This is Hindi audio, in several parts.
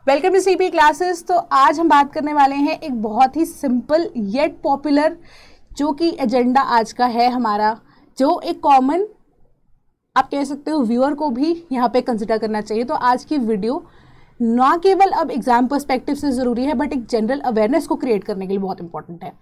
Welcome to CP classes. तो आज हम बात करने वाले हैं एक बहुत ही सिंपल येट पॉपुलर जो कि एजेंडा आज का है हमारा, जो एक कॉमन आप कह सकते हो व्यूअर को भी यहाँ पे कंसिडर करना चाहिए। तो आज की वीडियो ना केवल अब एग्जाम पर्सपेक्टिव से ज़रूरी है बट एक जनरल अवेयरनेस को क्रिएट करने के लिए बहुत इंपॉर्टेंट है।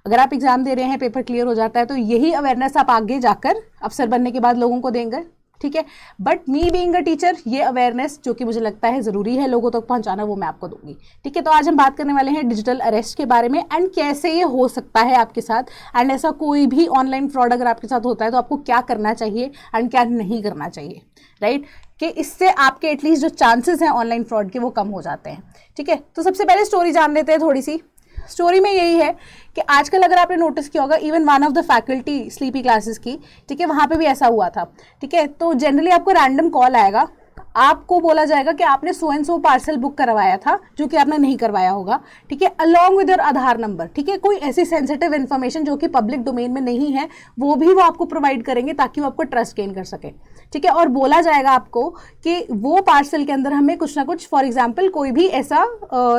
अगर आप एग्जाम दे रहे हैं, पेपर क्लियर हो जाता है, तो यही अवेयरनेस आप आगे जाकर अफसर बनने के बाद लोगों को देंगे, ठीक है। But me being a teacher, ये अवेयरनेस जो कि मुझे लगता है ज़रूरी है लोगों तक पहुंचाना, वो मैं आपको दूंगी, ठीक है। तो आज हम बात करने वाले हैं डिजिटल अरेस्ट के बारे में एंड कैसे ये हो सकता है आपके साथ, एंड ऐसा कोई भी ऑनलाइन फ्रॉड अगर आपके साथ होता है तो आपको क्या करना चाहिए एंड क्या नहीं करना चाहिए, राइट, कि इससे आपके एटलीस्ट जो चांसेस हैं ऑनलाइन फ्रॉड के वो कम हो जाते हैं, ठीक है। तो सबसे पहले स्टोरी जान लेते हैं थोड़ी सी। स्टोरी में यही है कि आजकल अगर आपने नोटिस किया होगा, even one of the faculty sleepy classes की, ठीक है, वहाँ पे भी ऐसा हुआ था, ठीक है। तो जनरली आपको रैंडम कॉल आएगा, आपको बोला जाएगा कि आपने सो एंड सो पार्सल बुक करवाया था जो कि आपने नहीं करवाया होगा, ठीक है, along with your Aadhaar number, ठीक है। कोई ऐसी सेंसिटिव इन्फॉर्मेशन जो कि पब्लिक डोमेन में नहीं है वो भी वो आपको प्रोवाइड करेंगे ताकि वो आपको ट्रस्ट गेन कर सके, ठीक है। और बोला जाएगा आपको कि वो पार्सल के अंदर हमें कुछ ना कुछ, फॉर एग्जाम्पल कोई भी ऐसा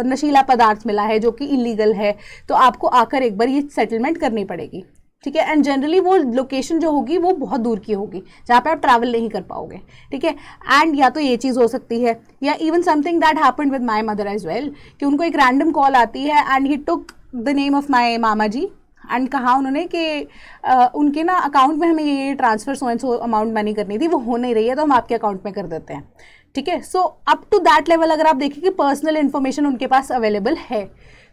नशीला पदार्थ मिला है जो कि इलीगल है, तो आपको आकर एक बार ये सेटलमेंट करनी पड़ेगी, ठीक है। एंड जनरली वो लोकेशन जो होगी वो बहुत दूर की होगी जहाँ पे आप ट्रैवल नहीं कर पाओगे, ठीक है। एंड या तो ये चीज़ हो सकती है, या even something that happened with my mother as well, कि उनको एक रैंडम कॉल आती है and he took the name of my मामा जी एंड कहा उन्होंने कि उनके ना अकाउंट में हमें ये transfer so and so amount money करनी थी, वो हो नहीं रही है तो हम आपके अकाउंट में कर देते हैं, ठीक है। So up to that level अगर आप देखें कि पर्सनल इन्फॉर्मेशन उनके पास अवेलेबल है,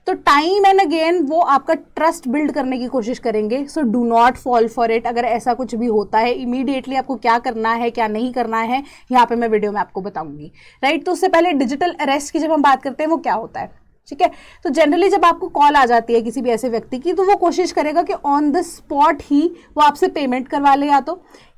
तो टाइम एंड अगेन वो आपका ट्रस्ट बिल्ड करने की कोशिश करेंगे। So do not fall for it. अगर ऐसा कुछ भी होता है, इमीडिएटली आपको क्या करना है क्या नहीं करना है यहाँ पे मैं वीडियो में आपको बताऊंगी, राइट। तो उससे पहले डिजिटल अरेस्ट की जब हम बात करते हैं वो क्या होता है, ठीक है। तो जनरली जब आपको कॉल आ जाती है किसी भी ऐसे व्यक्ति की, तो वो कोशिश करेगा कि ऑन द स्पॉट ही वो आपसे पेमेंट करवा ले,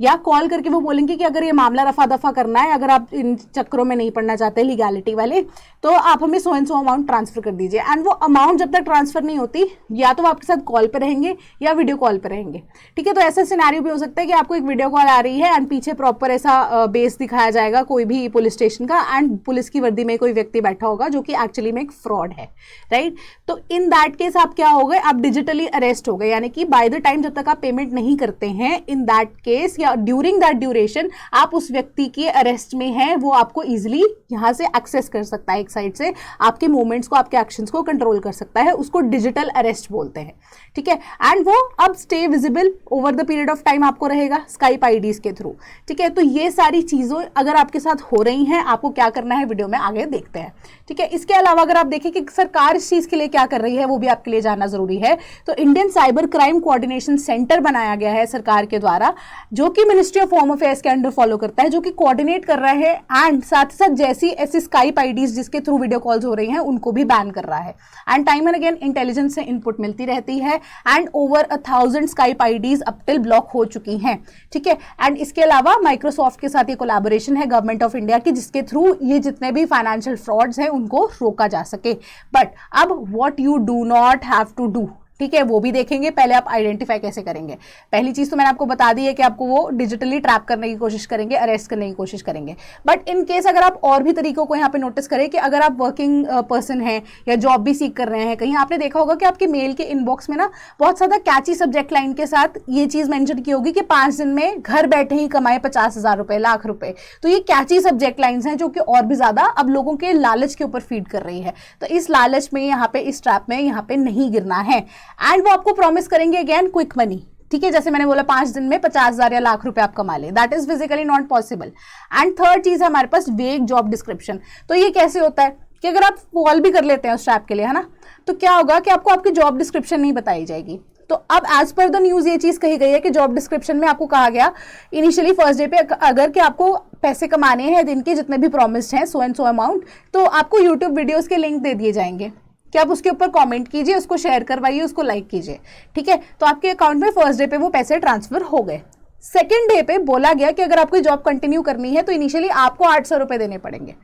या कॉल करके वो बोलेंगे कि अगर ये मामला रफा दफा करना है, अगर आप इन चक्करों में नहीं पड़ना चाहते लीगैलिटी वाले, तो आप हमें सो एंड सो अमाउंट ट्रांसफर कर दीजिए। एंड वो अमाउंट जब तक ट्रांसफर नहीं होती, या तो वो आपके साथ कॉल पर रहेंगे या वीडियो कॉल पर रहेंगे, ठीक है। तो ऐसा सिनेरियो भी हो सकता है कि आपको एक वीडियो कॉल आ रही है एंड पीछे प्रॉपर ऐसा बेस दिखाया जाएगा कोई भी पुलिस स्टेशन का, एंड पुलिस की वर्दी में कोई व्यक्ति बैठा होगा जो कि एक्चुअली में एक फ्रॉड है, राइट। तो इन दैट केस आप क्या हो गए, आप डिजिटली अरेस्ट हो गए, यानी कि बाय द टाइम जब तक आप पेमेंट नहीं करते हैं, इन दैट केस या ड्यूरिंग दैट ड्यूरेशन आप उस व्यक्ति के अरेस्ट में हैं, वो आपको इजीली यहां से एक्सेस कर सकता है, एक साइड से आपके मूवमेंट्स को, आपके एक्शंस को कंट्रोल कर सकता है, उसको डिजिटल अरेस्ट बोलते हैं, ठीक है। एंड वो अब stay visible over the period of time आपको रहेगा स्काइप आईडीज के थ्रू, ठीक है। तो ये सारी चीजों अगर आपके साथ हो रही हैं, आपको क्या करना है वीडियो में आगे देखते हैं, ठीक है। इसके अलावा अगर आप देखें कि सरकार इस चीज के लिए क्या कर रही है, वो भी आपके लिए जानना जरूरी है। तो Indian cyber crime coordination centre बनाया गया है सरकार के द्वारा, जो कि मिनिस्ट्री ऑफ होम अफेयर्स के अंडर फॉलो करता है, जो कि कोऑर्डिनेट कर रहा है एंड साथ ही साथ जैसी ऐसी स्काइप आईडीज जिसके थ्रू वीडियो कॉल्स हो रही हैं उनको भी बैन कर रहा है। And time and again intelligence से इनपुट मिलती रहती है एंड ओवर 1000 स्काइप आईडीज अब टिल ब्लॉक हो चुकी हैं, ठीक है। एंड इसके अलावा माइक्रोसॉफ्ट के साथ ये कोलैबोरेशन है गवर्नमेंट ऑफ इंडिया की, जिसके थ्रू ये जितने भी फाइनेंशियल फ्रॉड्स हैं उनको रोका जा सके। बट अब what you do not have to do, ठीक है, वो भी देखेंगे। पहले आप आइडेंटिफाई कैसे करेंगे। पहली चीज तो मैंने आपको बता दी है कि आपको वो डिजिटली ट्रैप करने की कोशिश करेंगे, अरेस्ट करने की कोशिश करेंगे। बट इन केस अगर आप और भी तरीकों को यहाँ पे नोटिस करें कि अगर आप वर्किंग पर्सन हैं या जॉब भी सीख कर रहे हैं, कहीं आपने देखा होगा कि आपके मेल के इनबॉक्स में ना बहुत ज्यादा कैची सब्जेक्ट लाइन के साथ ये चीज मेंशन की होगी कि 5 दिन में घर बैठे ही कमाए 50,000 रुपए, लाख रुपए। तो ये कैची सब्जेक्ट लाइन्स हैं जो कि और भी ज्यादा अब लोगों के लालच के ऊपर फीड कर रही है। तो इस लालच में यहाँ पे, इस ट्रैप में यहाँ पे नहीं गिरना है। एंड वो आपको प्रॉमिस करेंगे अगेन क्विक मनी, ठीक है, जैसे मैंने बोला 5 दिन में 50,000 या लाख रुपए आप कमा ले, that is physically not possible. And third चीज है हमारे पास वेग जॉब डिस्क्रिप्शन। तो ये कैसे होता है कि अगर आप कॉल भी कर लेते हैं उस ट्रैप के लिए, है ना, तो क्या होगा कि आपको आपकी जॉब डिस्क्रिप्शन नहीं बताई जाएगी। तो अब एज पर द न्यूज ये चीज कही गई है कि जॉब डिस्क्रिप्शन में आपको कहा गया इनिशियली फर्स्ट डे पे अगर कि आपको पैसे कमाने हैं दिन के जितने भी प्रॉमिस्ड हैं सो एंड सो अमाउंट, तो आपको यूट्यूब वीडियोस के लिंक दे दिए जाएंगे कि आप उसके ऊपर कमेंट कीजिए, उसको शेयर करवाइए, उसको लाइक कीजिए, ठीक है। तो आपके अकाउंट में फर्स्ट डे पे वो पैसे ट्रांसफर हो गए। सेकेंड डे पे बोला गया कि अगर आपको जॉब कंटिन्यू करनी है तो इनिशियली आपको 800 रुपए देने पड़ेंगे,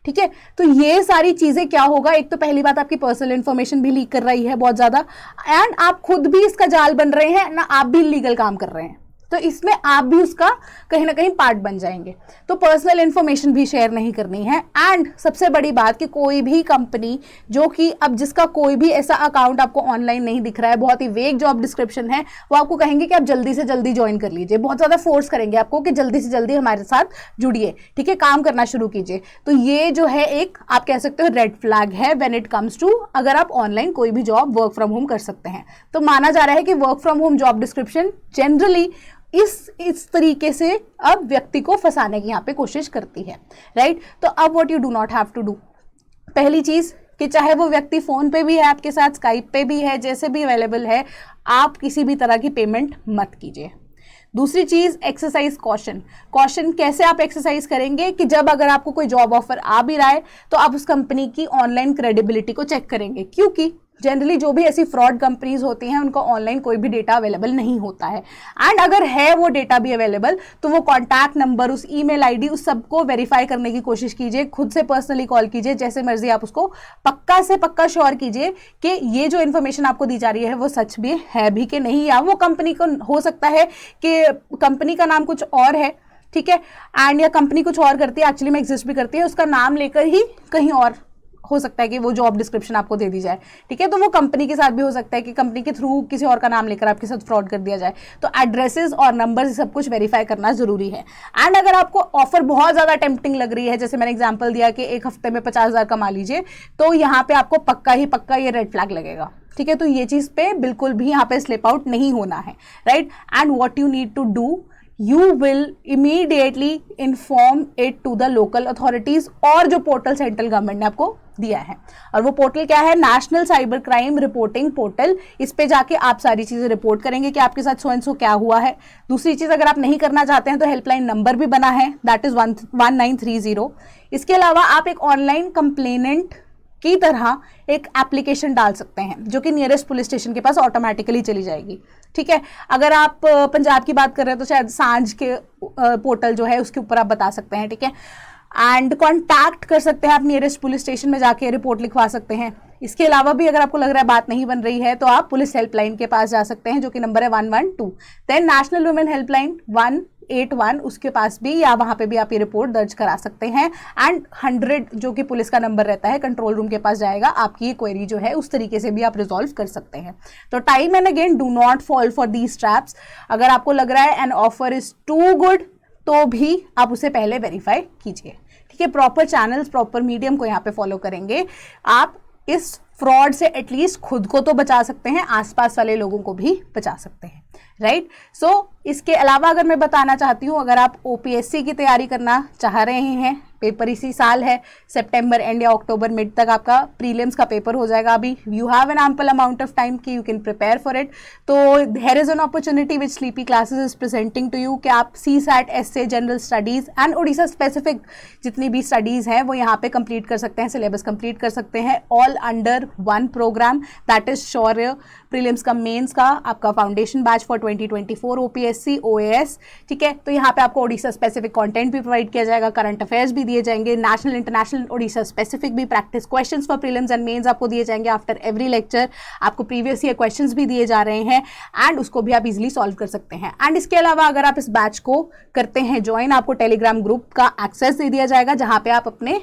ठीक है। तो ये सारी चीजें क्या होगा, एक तो पहली बात आपकी पर्सनल इंफॉर्मेशन भी लीक कर रही है बहुत ज्यादा, एंड आप खुद भी इसका जाल बन रहे हैं ना, आप भी इलीगल काम कर रहे हैं, तो इसमें आप भी उसका कहीं ना कहीं पार्ट बन जाएंगे। तो पर्सनल इन्फॉर्मेशन भी शेयर नहीं करनी है। एंड सबसे बड़ी बात कि कोई भी कंपनी जो कि अब जिसका कोई भी ऐसा अकाउंट आपको ऑनलाइन नहीं दिख रहा है, बहुत ही वेग जॉब डिस्क्रिप्शन है, वो आपको कहेंगे कि आप जल्दी से जल्दी ज्वाइन कर लीजिए, बहुत ज़्यादा फोर्स करेंगे आपको कि जल्दी से जल्दी हमारे साथ जुड़िए, ठीक है, काम करना शुरू कीजिए। तो ये जो है एक आप कह सकते हो रेड फ्लैग है व्हेन इट कम्स टू अगर आप ऑनलाइन कोई भी जॉब वर्क फ्रॉम होम कर सकते हैं। तो माना जा रहा है कि work from home job description generally इस तरीके से अब व्यक्ति को फंसाने की यहाँ पे कोशिश करती है, राइट। तो अब what you do not have to do, पहली चीज कि चाहे वो व्यक्ति फोन पे भी है आपके साथ, स्काइप पे भी है, जैसे भी अवेलेबल है, आप किसी भी तरह की पेमेंट मत कीजिए। दूसरी चीज एक्सरसाइज कॉशन। कॉशन कैसे आप एक्सरसाइज करेंगे कि जब अगर आपको कोई जॉब ऑफर आ भी रहा है तो आप उस कंपनी की ऑनलाइन क्रेडिबिलिटी को चेक करेंगे, क्योंकि जनरली जो भी ऐसी फ्रॉड कंपनीज होती हैं उनका ऑनलाइन कोई भी डेटा अवेलेबल नहीं होता है। एंड अगर है वो डेटा भी अवेलेबल तो वो कॉन्टैक्ट नंबर, उस ईमेल आईडी, उस सबको वेरीफाई करने की कोशिश कीजिए, खुद से पर्सनली कॉल कीजिए, जैसे मर्जी आप उसको पक्का से पक्का श्योर कीजिए कि ये जो इन्फॉर्मेशन आपको दी जा रही है वो सच भी है भी कि नहीं, या वो कंपनी को हो सकता है कि कंपनी का नाम कुछ और है, ठीक है, एंड या कंपनी कुछ और करती है, एक्चुअली में एग्जिस्ट भी करती है, उसका नाम लेकर ही कहीं और हो सकता है कि वो जॉब डिस्क्रिप्शन आपको दे दी जाए, ठीक है। तो वो कंपनी के साथ भी हो सकता है कि कंपनी के थ्रू किसी और का नाम लेकर आपके साथ फ्रॉड कर दिया जाए। तो एड्रेसेस और नंबर सब कुछ वेरीफाई करना जरूरी है। एंड अगर आपको ऑफर बहुत ज़्यादा टेम्पटिंग लग रही है, जैसे मैंने एग्जाम्पल दिया कि एक हफ्ते में 50,000 कमा लीजिए, तो यहाँ पे आपको पक्का ही पक्का ये रेड फ्लैग लगेगा, ठीक है। तो ये चीज़ पे बिल्कुल भी यहाँ पे स्लिप आउट नहीं होना है, right. And what you need to do, you will immediately inform it to the local authorities और जो पोर्टल सेंट्रल गवर्नमेंट ने आपको दिया है। और वो पोर्टल क्या है, national cyber crime reporting portal. इस पे जाके आप सारी चीज़ें रिपोर्ट करेंगे कि आपके साथ सो एंड सो क्या हुआ है। दूसरी चीज़, अगर आप नहीं करना चाहते हैं तो हेल्पलाइन नंबर भी बना है, दैट इज़ 1930। इसके अलावा आप एक ऑनलाइन कंप्लेनेंट की तरह एक एप्लीकेशन डाल सकते हैं जो कि नियरेस्ट पुलिस स्टेशन के पास ऑटोमेटिकली चली जाएगी, ठीक है। अगर आप पंजाब की बात कर रहे हैं तो शायद सांझ के पोर्टल जो है उसके ऊपर आप बता सकते हैं, ठीक है। एंड कांटेक्ट कर सकते हैं आप नियरेस्ट पुलिस स्टेशन में जाके रिपोर्ट लिखवा सकते हैं। इसके अलावा भी अगर आपको लग रहा है बात नहीं बन रही है तो आप पुलिस हेल्पलाइन के पास जा सकते हैं जो कि नंबर है 112। देन नेशनल वुमेन हेल्पलाइन 181, उसके पास भी या वहाँ पे भी आप ये रिपोर्ट दर्ज करा सकते हैं। एंड 100 जो कि पुलिस का नंबर रहता है, कंट्रोल रूम के पास जाएगा, आपकी ये क्वेरी जो है उस तरीके से भी आप रिजॉल्व कर सकते हैं। तो time and again do not fall for these traps. अगर आपको लग रहा है an offer is too good तो भी आप उसे पहले वेरीफाई कीजिए, ठीक है। प्रॉपर चैनल्स, प्रॉपर मीडियम को यहाँ पे फॉलो करेंगे, आप इस फ्रॉड से एटलीस्ट खुद को तो बचा सकते हैं, आसपास वाले लोगों को भी बचा सकते हैं, राइट। सो इसके अलावा अगर मैं बताना चाहती हूँ, अगर आप ओपीएससी की तैयारी करना चाह रहे हैं, पेपर इसी साल है, सितंबर एंड या अक्टूबर मिड तक आपका प्रीलिम्स का पेपर हो जाएगा। अभी you have an ample amount of time कि you can prepare for it. तो there is an opportunity which sleepy classes is presenting to you कि आप CSAT, essay, general studies and Orissa specific जितनी भी स्टडीज हैं वो यहाँ पे कंप्लीट कर सकते हैं, सिलेबस कंप्लीट कर सकते हैं, all under one program, that is Shaurya prelims का, मेंस का, आपका foundation batch for 2024 OPSC OAS, ठीक है। तो यहाँ पे आपको ओडिशा स्पेसिफिक कंटेंट भी प्रोवाइड किया जाएगा, करंट अफेयर्स भी दिए जाएंगे, नेशनल इंटरनेशनल ओडिशा स्पेसिफिक भी practice questions for prelims and mains आपको दिए जाएंगे आफ्टर एवरी लेक्चर। आपको प्रीवियस ईयर क्वेश्चंस भी दिए जा रहे हैं एंड उसको भी आप इजीली सॉल्व कर सकते हैं। एंड इसके अलावा अगर आप इस बैच को करते हैं ज्वाइन, आपको टेलीग्राम ग्रुप का एक्सेस दे दिया जाएगा जहाँ पे आप अपने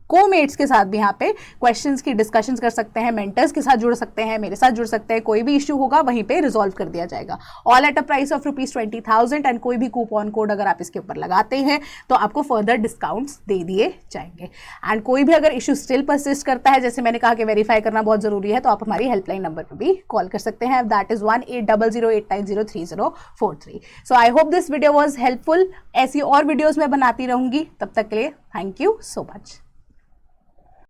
कोमेट्स के साथ भी यहाँ पे क्वेश्चंस की डिस्कशंस कर सकते हैं, मेंटर्स के साथ जुड़ सकते हैं, मेरे साथ जुड़ सकते हैं, कोई भी इश्यू होगा वहीं पे रिजॉल्व कर दिया जाएगा, all at a price of ₹20,000। And कोई भी कूपन कोड अगर आप इसके ऊपर लगाते हैं तो आपको फर्दर डिस्काउंट्स दे दिए जाएंगे। एंड कोई भी अगर इशू स्टिल परसिस्ट करता है, जैसे मैंने कहा कि वेरीफाई करना बहुत जरूरी है, तो आप हमारी हेल्पलाइन नंबर पर भी कॉल कर सकते हैं, that is 1800890343। So I hope this video was helpful. ऐसी और वीडियोज मैं बनाती रहूंगी, तब तक के लिए थैंक यू सो मच।